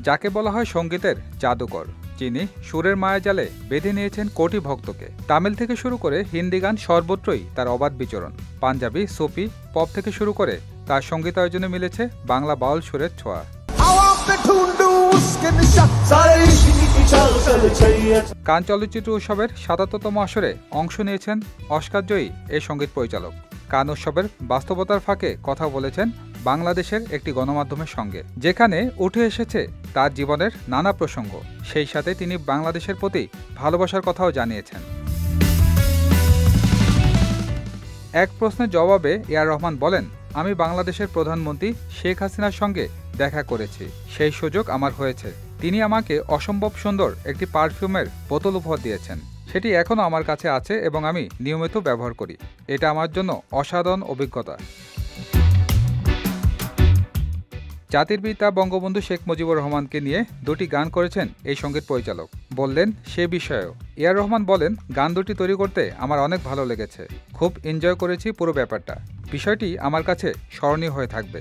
যাকে বলা হয় সঙ্গীতের জাদুকর, যিনি সুরের মায়াজালে বেঁধে নিয়েছেন কোটি ভক্তকে। তামিল থেকে শুরু করে হিন্দি গান সর্বত্রই তার অবাধ বিচরণ। পাঞ্জাবি, সুফি, পপ থেকে শুরু করে তার সঙ্গীতায়োজনে মিলেছে বাংলা বাউল সুরের ছোঁয়া। কান চলচ্চিত্র উৎসবের ৭৭তম আসরে অংশ নিয়েছেন অস্কারজয়ী এই সঙ্গীত পরিচালক। কান উৎসবের বাস্তবতার ফাঁকে কথা বলেছেন বাংলাদেশের একটি গণমাধ্যমের সঙ্গে, যেখানে উঠে এসেছে তার জীবনের নানা প্রসঙ্গ। সেই সাথে তিনি বাংলাদেশের প্রতি ভালোবাসার কথাও জানিয়েছেন। এক প্রশ্নের জবাবে এআর রহমান বলেন, আমি বাংলাদেশের প্রধানমন্ত্রী শেখ হাসিনার সঙ্গে দেখা করেছি, সেই সুযোগ আমার হয়েছে। তিনি আমাকে অসম্ভব সুন্দর একটি পারফিউমের বোতল উপহার দিয়েছেন। সেটি এখনও আমার কাছে আছে এবং আমি নিয়মিত ব্যবহার করি। এটা আমার জন্য অসাধারণ অভিজ্ঞতা। জাতির পিতা বঙ্গবন্ধু শেখ মুজিবুর রহমানকে নিয়ে দুটি গান করেছেন এই সঙ্গীত পরিচালক, বললেন সে বিষয়েও। এআর রহমান বলেন, গান দুটি তৈরি করতে আমার অনেক ভালো লেগেছে, খুব এনজয় করেছি পুরো ব্যাপারটা। বিষয়টি আমার কাছে স্মরণীয় হয়ে থাকবে।